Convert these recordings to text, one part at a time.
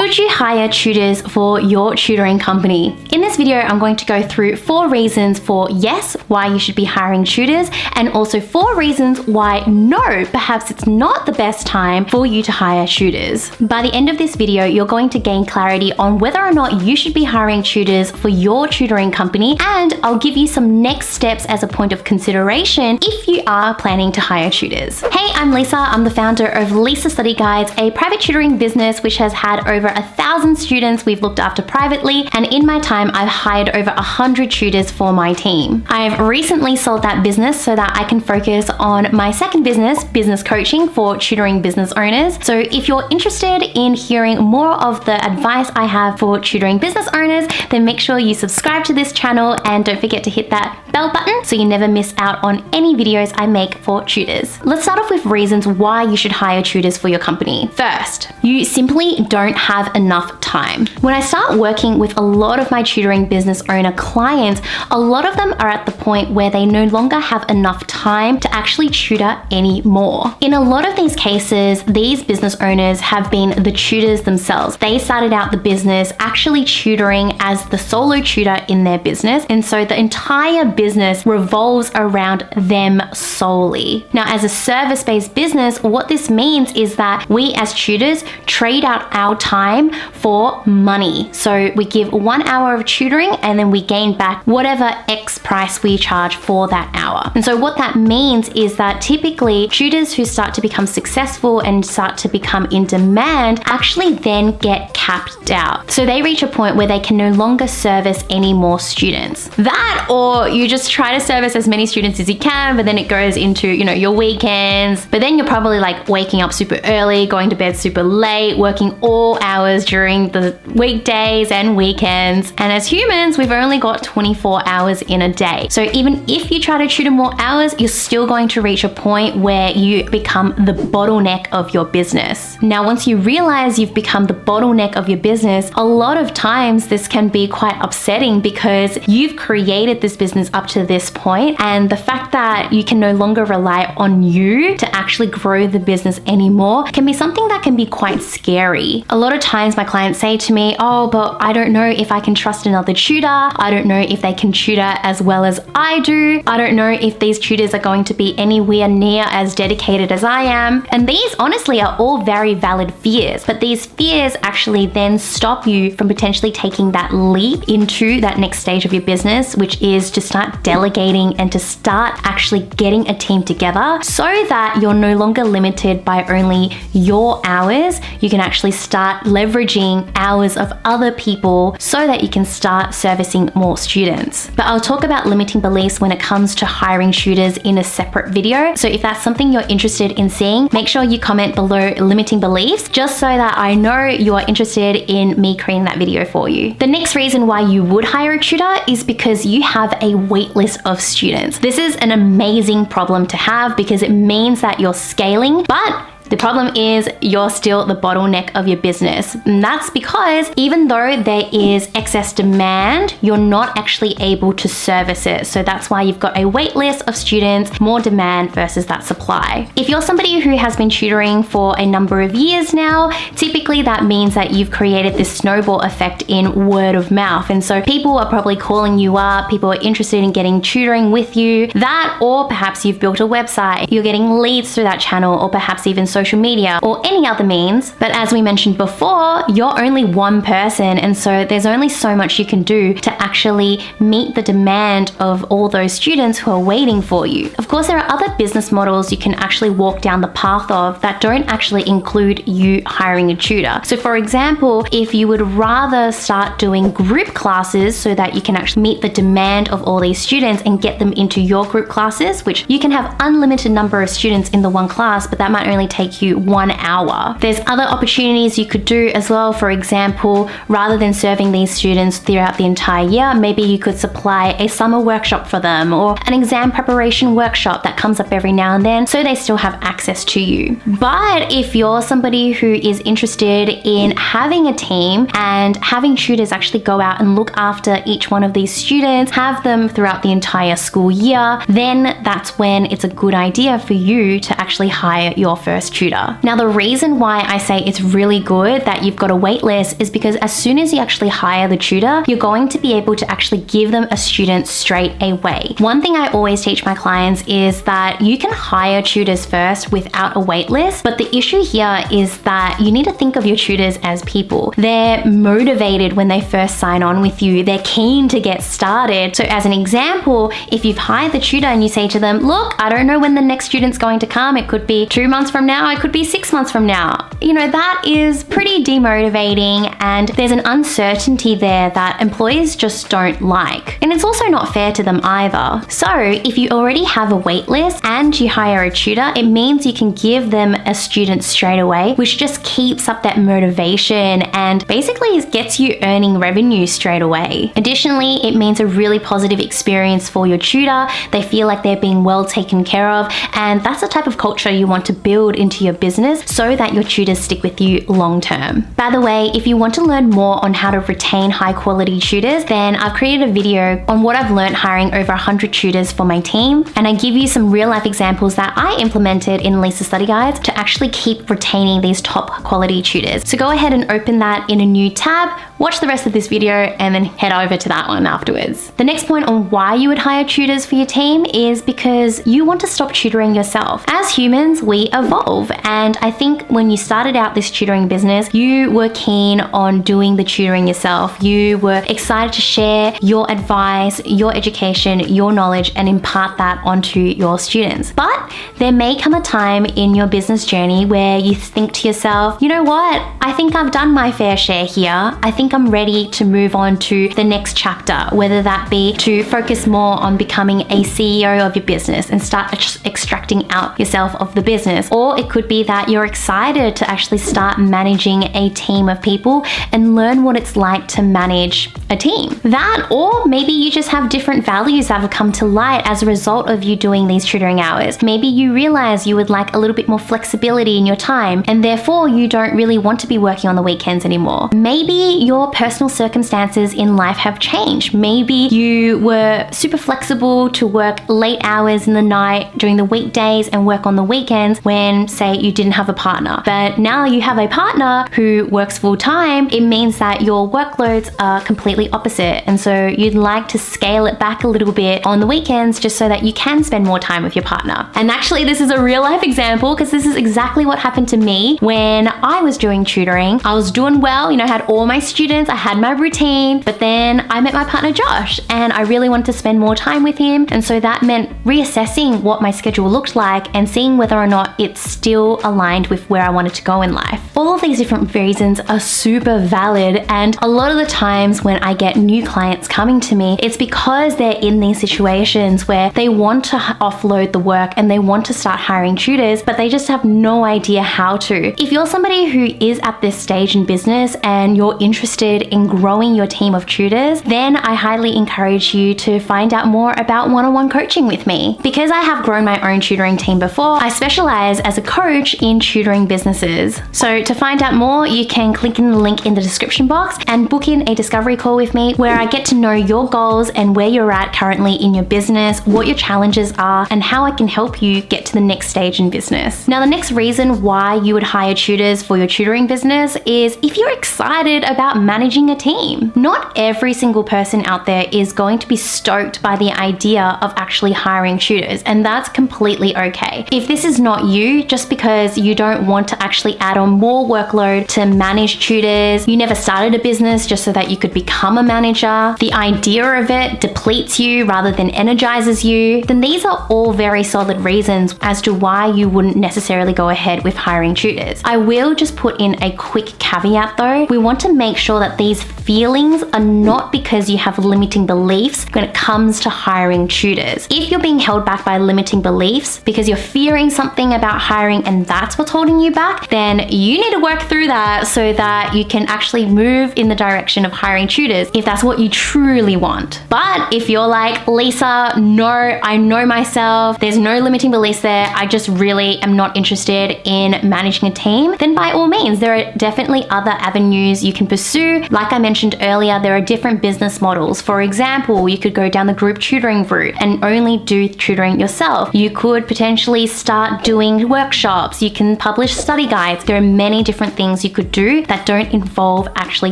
Should you hire tutors for your tutoring company? In this video, I'm going to go through 4 reasons for yes, why you should be hiring tutors, and also 4 reasons why no, perhaps it's not the best time for you to hire tutors. By the end of this video, you're going to gain clarity on whether or not you should be hiring tutors for your tutoring company, and I'll give you some next steps as a point of consideration if you are planning to hire tutors. Hey, I'm Lisa. I'm the founder of Lisa Study Guides, a private tutoring business which has had over 1,000 students we've looked after privately, and in my time I've hired over 100 tutors for my team. I've recently sold that business so that I can focus on my second business, business coaching for tutoring business owners. So if you're interested in hearing more of the advice I have for tutoring business owners, then make sure you subscribe to this channel and don't forget to hit that bell button so you never miss out on any videos I make for tutors. Let's start off with reasons why you should hire tutors for your company. First, you simply don't have enough time. When I start working with a lot of my tutoring business owner clients, a lot of them are at the point where they no longer have enough time to actually tutor anymore. In a lot of these cases, these business owners have been the tutors themselves. They started out the business actually tutoring as the solo tutor in their business, and so the entire business revolves around them solely. Now, as a service-based business, what this means is that we as tutors trade out our time for money. So we give 1 hour of tutoring and then we gain back whatever X price we charge for that hour. And so what that means is that typically tutors who start to become successful and start to become in demand actually then get capped out. So they reach a point where they can no longer service any more students. That, or you just try to service as many students as you can, but then it goes into, your weekends, but then you're probably like waking up super early, going to bed super late, working all hours during the weekdays and weekends. And as humans, we've only got 24 hours in a day. So even if you try to tutor more hours, you're still going to reach a point where you become the bottleneck of your business. Now, once you realize you've become the bottleneck of your business, a lot of times this can be quite upsetting because you've created this business up to this point, and the fact that you can no longer rely on you to actually grow the business anymore can be something that can be quite scary. A lot of times my clients say to me, oh, but I don't know if I can trust another tutor. I don't know if they can tutor as well as I do. I don't know if these tutors are going to be anywhere near as dedicated as I am. And these honestly are all very valid fears, but these fears actually then stop you from potentially taking that leap into that next stage of your business, which is to start delegating and to start actually getting a team together so that you're no longer limited by only your hours. You can actually start leveraging hours of other people so that you can start servicing more students. But I'll talk about limiting beliefs when it comes to hiring tutors in a separate video. So if that's something you're interested in seeing, make sure you comment below limiting beliefs just so that I know you are interested in me creating that video for you. The next reason why you would hire a tutor is because you have a wait list of students. This is an amazing problem to have because it means that you're scaling, but the problem is you're still the bottleneck of your business. And that's because even though there is excess demand, you're not actually able to service it. So that's why you've got a wait list of students, more demand versus that supply. If you're somebody who has been tutoring for a number of years now, typically that means that you've created this snowball effect in word of mouth. And so people are probably calling you up, people are interested in getting tutoring with you. That, or perhaps you've built a website, you're getting leads through that channel, or perhaps even social media or any other means. But as we mentioned before, you're only one person, and so there's only so much you can do to actually meet the demand of all those students who are waiting for you. Of course, there are other business models you can actually walk down the path of that don't actually include you hiring a tutor. So for example, if you would rather start doing group classes so that you can actually meet the demand of all these students and get them into your group classes, which you can have unlimited number of students in the one class, but that might only take you 1 hour. There's other opportunities you could do as well. For example, rather than serving these students throughout the entire year, maybe you could supply a summer workshop for them or an exam preparation workshop that comes up every now and then so they still have access to you. But if you're somebody who is interested in having a team and having tutors actually go out and look after each one of these students, have them throughout the entire school year, then that's when it's a good idea for you to actually hire your first waitlist tutor. Now, the reason why I say it's really good that you've got a waitlist is because as soon as you actually hire the tutor, you're going to be able to actually give them a student straight away. One thing I always teach my clients is that you can hire tutors first without a waitlist, but the issue here is that you need to think of your tutors as people. They're motivated when they first sign on with you. They're keen to get started. So as an example, if you've hired the tutor and you say to them, look, I don't know when the next student's going to come. It could be 2 months from now. It could be 6 months from now. You know, that is pretty demotivating, and there's an uncertainty there that employers just don't like. And it's also not fair to them either. So if you already have a waitlist and you hire a tutor, it means you can give them a student straight away, which just keeps up that motivation and basically gets you earning revenue straight away. Additionally, it means a really positive experience for your tutor. They feel like they're being well taken care of, and that's the type of culture you want to build into your business so that your tutors stick with you long term. By the way, if you want to learn more on how to retain high quality tutors, then I've created a video on what I've learned hiring over 100 tutors for my team, and I give you some real life examples that I implemented in Lisa's study guides to actually keep retaining these top quality tutors. So go ahead and open that in a new tab, watch the rest of this video, and then head over to that one afterwards. The next point on why you would hire tutors for your team is because you want to stop tutoring yourself. As humans, we evolve, and I think when you started out this tutoring business, you were keen on doing the tutoring yourself. You were excited to share your advice, your education, your knowledge, and impart that onto your students. But there may come a time in your business journey where you think to yourself, you know what? I think I've done my fair share here. I think I'm ready to move on to the next chapter, whether that be to focus more on becoming a CEO of your business and start extracting out yourself of the business. Or it could be that you're excited to actually start managing a team of people and learn what it's like to manage a team. That, or maybe you just have different values that have come to light as a result of you doing these tutoring hours. Maybe you realize you would like a little bit more flexibility in your time, and therefore you don't really want to be working on the weekends anymore. Maybe your personal circumstances in life have changed. Maybe you were super flexible to work late hours in the night during the weekdays and work on the weekends when, say, you didn't have a partner. But now you have a partner who works full time. It means that your workloads are completely opposite, and so you'd like to scale it back a little bit on the weekends just so that you can spend more time with your partner. And actually, this is a real life example because this is exactly what happened to me when I was doing tutoring. I was doing well, you know, I had all my students, I had my routine, but then I met my partner Josh and I really wanted to spend more time with him, and so that meant reassessing what my schedule looked like and seeing whether or not it's still aligned with where I wanted to go in life. All of these different reasons are super valid, and a lot of the times when I get new clients coming to me, it's because they're in these situations where they want to offload the work and they want to start hiring tutors, but they just have no idea how to. If you're somebody who is at this stage in business and you're interested in growing your team of tutors, then I highly encourage you to find out more about one-on-one coaching with me. Because I have grown my own tutoring team before, I specialize as a coach in tutoring businesses. So to find out more, you can click in the link in the description box and book in a discovery call with me where I get to know your goals and where you're at currently in your business, what your challenges are, and how I can help you get to the next stage in business. Now, the next reason why you would hire tutors for your tutoring business is if you're excited about managing a team. Not every single person out there is going to be stoked by the idea of actually hiring tutors, and that's completely okay. If this is not you, just because you don't want to actually add on more workload to manage tutors, you never started a business just so that you could become a manager, the idea of it depletes you rather than energizes you, then these are all very solid reasons as to why you wouldn't necessarily go ahead with hiring tutors. I will just put in a quick caveat though. We want to make sure that these feelings are not because you have limiting beliefs when it comes to hiring tutors. If you're being held back by limiting beliefs because you're fearing something about hiring and that's what's holding you back, then you need to work through that so that you can actually move in the direction of hiring tutors tutors if that's what you truly want. But if you're like, Lisa, no, I know myself, there's no limiting beliefs there, I just really am not interested in managing a team, then by all means, there are definitely other avenues you can pursue. Like I mentioned earlier, there are different business models. For example, you could go down the group tutoring route and only do tutoring yourself. You could potentially start doing workshops. You can publish study guides. There are many different things you could do that don't involve actually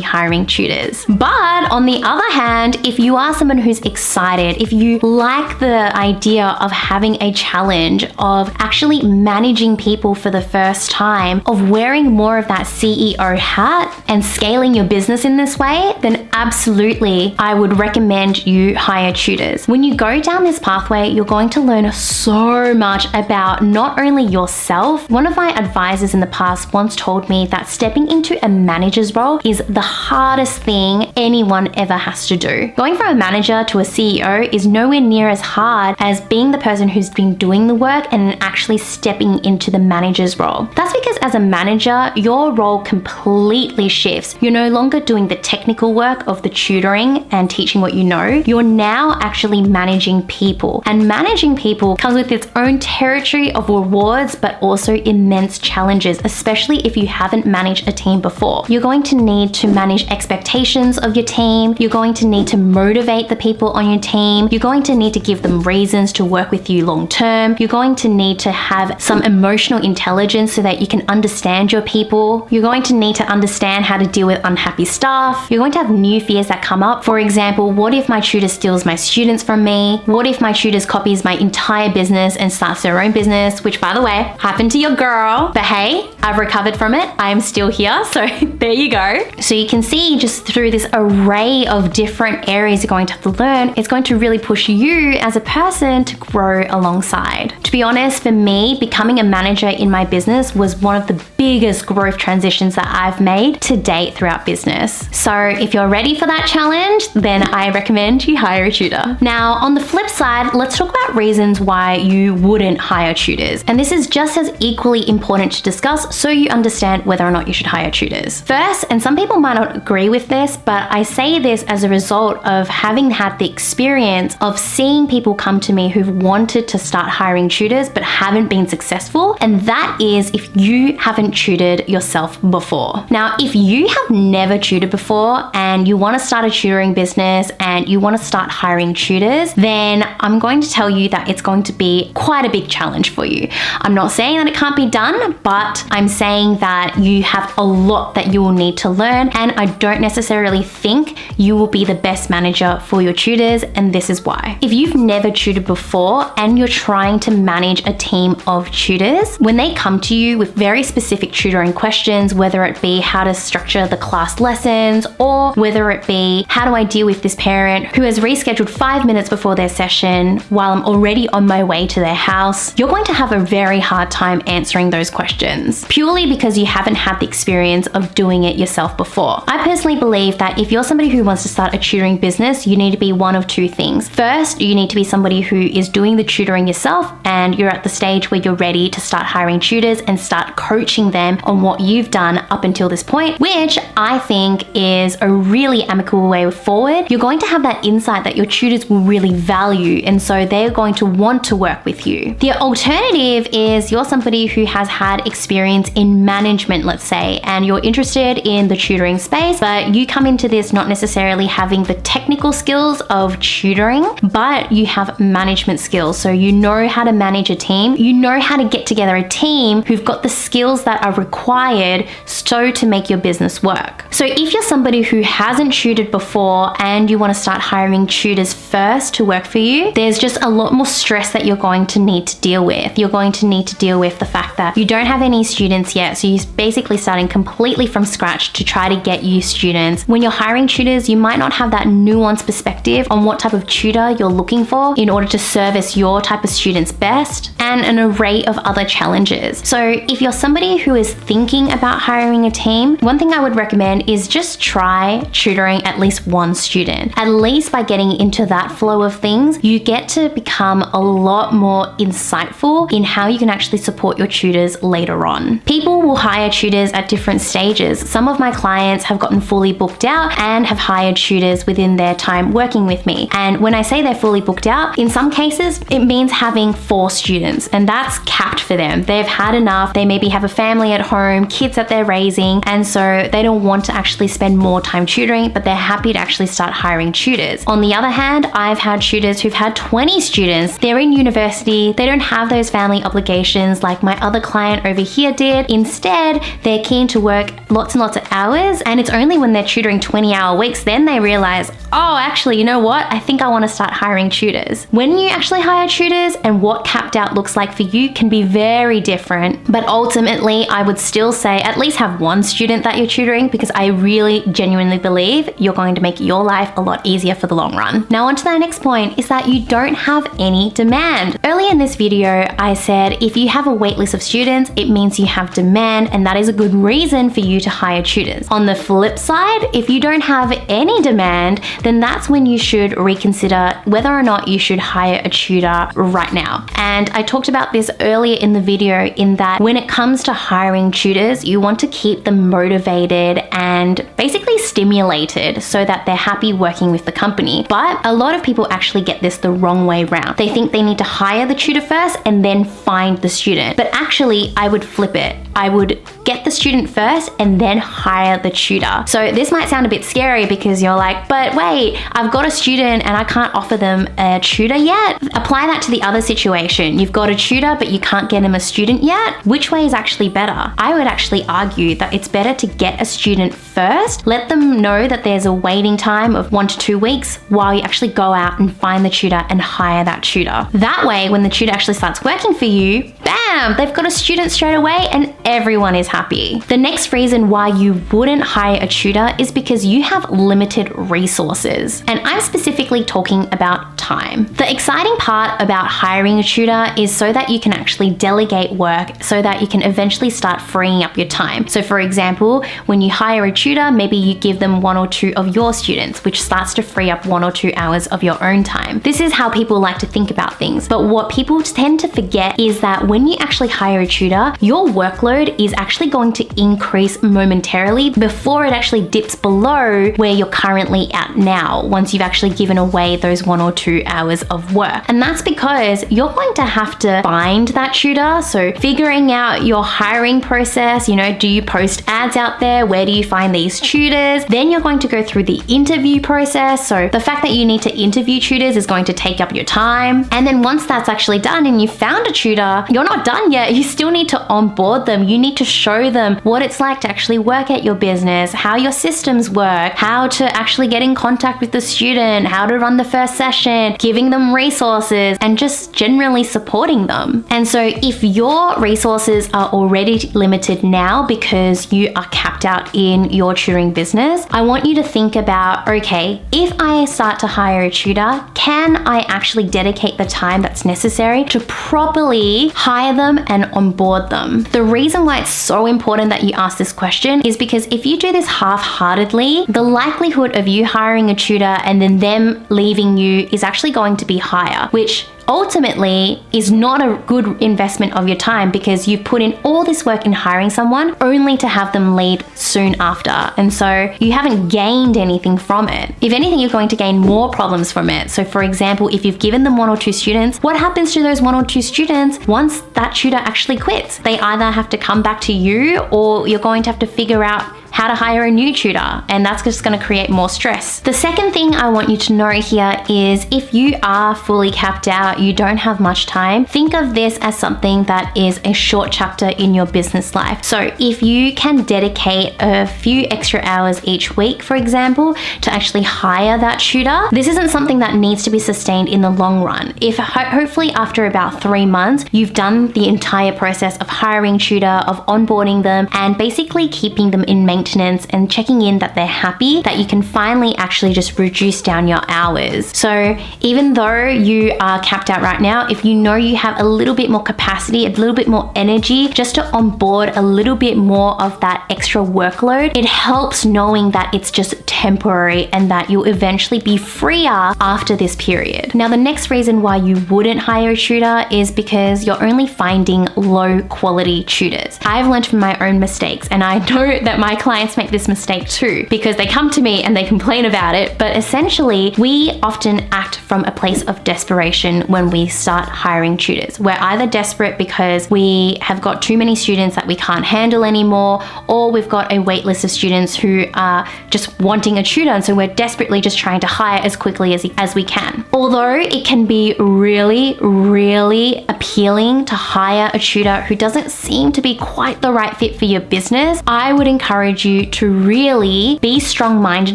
hiring tutors. But on the other hand, if you are someone who's excited, if you like the idea of having a challenge, of actually managing people for the first time, of wearing more of that CEO hat and scaling your business in this way, then absolutely I would recommend you hire tutors. When you go down this pathway, you're going to learn so much about not only yourself. One of my advisors in the past once told me that stepping into a manager's role is the hardest thing anyone ever has to do. Going from a manager to a CEO is nowhere near as hard as being the person who's been doing the work and actually stepping into the manager's role. That's because as a manager, your role completely shifts. You're no longer doing the technical work of the tutoring and teaching what you know. You're now actually managing people. And managing people comes with its own territory of rewards, but also immense challenges, especially if you haven't managed a team before. You're going to need to manage expectations of your team. You're going to need to motivate the people on your team. You're going to need to give them reasons to work with you long term. You're going to need to have some emotional intelligence so that you can understand your people. You're going to need to understand how to deal with unhappy staff. You're going to have new fears that come up. For example, what if my tutor steals my students from me? What if my tutor copies my entire business and starts their own business, which by the way, happened to your girl. But hey, I've recovered from it. I am still here. So there you go. So you can see just through this array of different areas you're going to have to learn, it's going to really push you as a person to grow alongside. To be honest, for me, becoming a manager in my business was one of the biggest growth transitions that I've made to date throughout business. So if you're ready for that challenge, then I recommend you hire a tutor. Now, on the flip side, let's talk about reasons why you wouldn't hire tutors. And this is just as equally important to discuss so you understand whether or not you should hire tutors. First, and some people might not agree with this, but I say this as a result of having had the experience of seeing people come to me who've wanted to start hiring tutors but haven't been successful. And that is if you haven't tutored yourself before. Now, if you have never tutored before and you want to start a tutoring business and you want to start hiring tutors, then I'm going to tell you that it's going to be quite a big challenge for you. I'm not saying that it can't be done, but I'm saying that you have a lot that you will need to learn, and I don't necessarily think you will be the best manager for your tutors, and this is why. If you've never tutored before and you're trying to manage a team of tutors, when they come to you with very specific tutoring questions, whether it be how to structure the class lessons, or whether it be how do I deal with this parent who has rescheduled 5 minutes before their session while I'm already on my way to their house, you're going to have a very hard time answering those questions, purely because you haven't had the experience of doing it yourself before. I personally believe that if you're somebody who wants to start a tutoring business, you need to be one of two things. First, you need to be somebody who is doing the tutoring yourself and you're at the stage where you're ready to start hiring tutors and start coaching them on what you've done up until this point, which I think is a really amicable way forward. You're going to have that insight that your tutors will really value, and so they're going to want to work with you. The alternative is you're somebody who has had experience in management, let's say, and you're interested in the tutoring space, but you come into this not necessarily having the technical skills of tutoring, but you have management skills. So you know how to manage a team, you know how to get together a team who've got the skills that are required so to make your business work. So if you're somebody who hasn't tutored before and you want to start hiring tutors first to work for you, there's just a lot more stress that you're going to need to deal with. You're going to need to deal with the fact that you don't have any students yet, so you're basically starting completely from scratch to try to get you students. When you're hiring tutors, you might not have that nuanced perspective on what type of tutor you're looking for in order to service your type of students best, and an array of other challenges. So if you're somebody who is thinking about hiring a team, one thing I would recommend is just try tutoring at least one student. At least by getting into that flow of things, you get to become a lot more insightful in how you can actually support your tutors later on. People will hire tutors at different stages. Some of my clients have gotten fully booked out and have hired tutors within their time working with me. And when I say they're fully booked out, in some cases, it means having 4 students, and that's capped for them. They've had enough. They maybe have a family at home, kids that they're raising, and so they don't want to actually spend more time tutoring, but they're happy to actually start hiring tutors. On the other hand, I've had tutors who've had 20 students. They're in university. They don't have those family obligations like my other client over here did. Instead, they're keen to work lots and lots of hours, and it's only when they're tutoring 20-hour weeks then they realize, oh, actually, you know what? I think I want to start hiring tutors. When you actually hire tutors and what capped out looks like for you can be very different, but ultimately I would still say at least have 1 student that you're tutoring, because I really genuinely believe you're going to make your life a lot easier for the long run. Now on to the next point is that you don't have any demand. Earlier in this video, I said if you have a waitlist of students, it means you have demand, and that is a good reason for you to hire tutors. On the flip side, if you don't have any demand, then that's when you should reconsider whether or not you should hire a tutor right now. And I talked about this earlier in the video in that when it comes to hiring tutors, you want to keep them motivated and basically stimulated so that they're happy working with the company. But a lot of people actually get this the wrong way around. They think they need to hire the tutor first and then find the student. But actually, I would flip it. I would get the student first and then hire the tutor. So this might sound a bit scary because you're like, but wait, I've got a student and I can't offer them a tutor yet. Apply that to the other situation. You've got a tutor, but you can't get them a student yet. Which way is actually better? I would actually argue that it's better to get a student first. Let them know that there's a waiting time of 1 to 2 weeks while you actually go out and find the tutor and hire that tutor. That way, when the tutor actually starts working for you, bam, they've got a student straight away and everyone is happy. The next reason why you wouldn't hire a tutor is because you have limited resources. And I'm specifically talking about time. The exciting part about hiring a tutor is so that you can actually delegate work so that you can eventually start freeing up your time. So for example, when you hire a tutor, maybe you give them 1 or 2 of your students, which starts to free up 1 or 2 hours of your own time. This is how people like to think about things. But what people tend to forget is that when you actually hire a tutor, your workload is actually going to increase momentarily before it actually dips below where you're currently at now, once you've actually given away those 1 or 2 hours of work. And that's because you're going to have to find that tutor. So figuring out your hiring process, do you post ads out there? Where do you find these tutors? Then you're going to go through the interview process. So the fact that you need to interview tutors is going to take up your time. And then once that's actually done and you found a tutor, you're not done yet. You still need to onboard them. You need to show them what it's like to actually work at your business, how your systems work, how to actually get in contact with the student, how to run the first session, giving them resources, and just generally supporting them. And so if your resources are already limited now because you are capped out in your tutoring business, I want you to think about, okay, if I start to hire a tutor, can I actually dedicate the time that's necessary to properly hire them and onboard them? The reason why it's so important that you ask this question is because if you do this half-heartedly, the likelihood of you hiring a tutor and then them leaving you is actually going to be higher, which ultimately is not a good investment of your time because you've put in all this work in hiring someone only to have them leave soon after. And so you haven't gained anything from it. If anything, you're going to gain more problems from it. So for example, if you've given them 1 or 2 students, what happens to those 1 or 2 students once that tutor actually quits? They either have to come back to you or you're going to have to figure out how to hire a new tutor, and that's just going to create more stress. The second thing I want you to know here is if you are fully capped out, you don't have much time, think of this as something that is a short chapter in your business life. So if you can dedicate a few extra hours each week, for example, to actually hire that tutor, this isn't something that needs to be sustained in the long run. If hopefully after about 3 months, you've done the entire process of hiring tutor, of onboarding them, and basically keeping them in maintenance and checking in that they're happy, that you can finally actually just reduce down your hours. So even though you are capped out right now, if you know you have a little bit more capacity, a little bit more energy, just to onboard a little bit more of that extra workload, it helps knowing that it's just temporary and that you'll eventually be freer after this period. Now, the next reason why you wouldn't hire a tutor is because you're only finding low quality tutors. I've learned from my own mistakes, and I know that my clients clients make this mistake too, because they come to me and they complain about it. But essentially, we often act from a place of desperation when we start hiring tutors. We're either desperate because we have got too many students that we can't handle anymore, or we've got a wait list of students who are just wanting a tutor, and so we're desperately just trying to hire as quickly as we can. Although it can be really, really appealing to hire a tutor who doesn't seem to be quite the right fit for your business, I would encourage you to really be strong-minded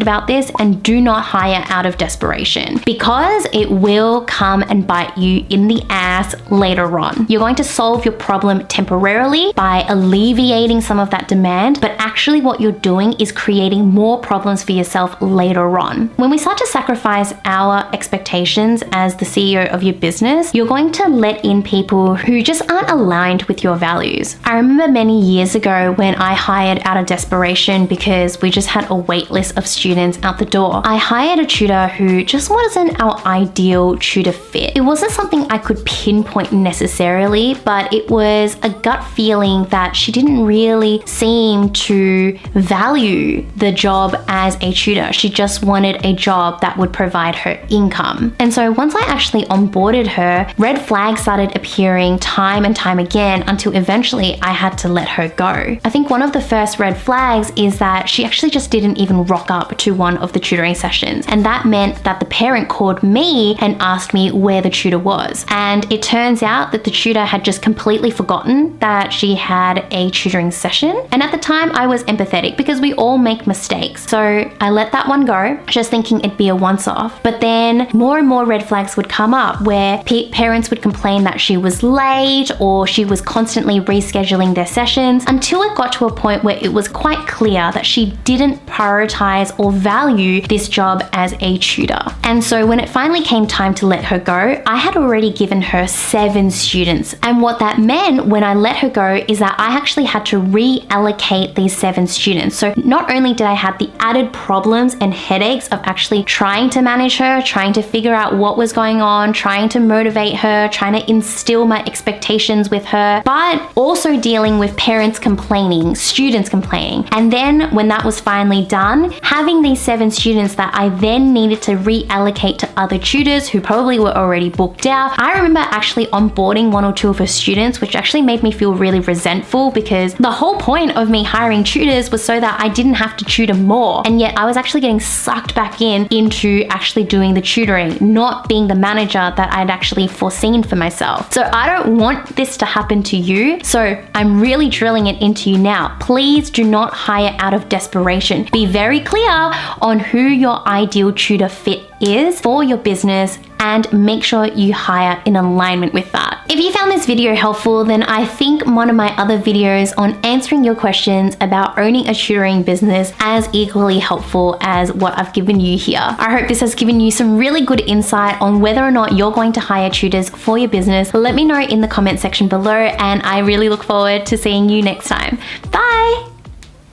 about this and do not hire out of desperation, because it will come and bite you in the ass later on. You're going to solve your problem temporarily by alleviating some of that demand, but actually what you're doing is creating more problems for yourself later on. When we start to sacrifice our expectations as the CEO of your business, you're going to let in people who just aren't aligned with your values. I remember many years ago when I hired out of desperation because we just had a wait list of students out the door. I hired a tutor who just wasn't our ideal tutor fit. It wasn't something I could pinpoint necessarily, but it was a gut feeling that she didn't really seem to value the job as a tutor. She just wanted a job that would provide her income. And so once I actually onboarded her, red flags started appearing time and time again until eventually I had to let her go. I think one of the first red flags is that she actually just didn't even rock up to one of the tutoring sessions. And that meant that the parent called me and asked me where the tutor was. And it turns out that the tutor had just completely forgotten that she had a tutoring session. And at the time I was empathetic because we all make mistakes. So I let that one go, just thinking it'd be a once-off. But then more and more red flags would come up where parents would complain that she was late or she was constantly rescheduling their sessions, until it got to a point where it was quite clear that she didn't prioritize or value this job as a tutor. And so when it finally came time to let her go, I had already given her 7 students. And what that meant when I let her go is that I actually had to reallocate these 7 students. So not only did I have the added problems and headaches of actually trying to manage her, trying to figure out what was going on, trying to motivate her, trying to instill my expectations with her, but also dealing with parents complaining, students complaining. And then when that was finally done, having these 7 students that I then needed to reallocate to other tutors who probably were already booked out. I remember actually onboarding 1 or 2 of her students, which actually made me feel really resentful, because the whole point of me hiring tutors was so that I didn't have to tutor more. And yet I was actually getting sucked back into actually doing the tutoring, not being the manager that I'd actually foreseen for myself. So I don't want this to happen to you. So I'm really drilling it into you now. Please do not hire out of desperation. Be very clear on who your ideal tutor fit is for your business, and make sure you hire in alignment with that. If you found this video helpful, then I think one of my other videos on answering your questions about owning a tutoring business as equally helpful as what I've given you here. I hope this has given you some really good insight on whether or not you're going to hire tutors for your business. Let me know in the comment section below, and I really look forward to seeing you next time. Bye!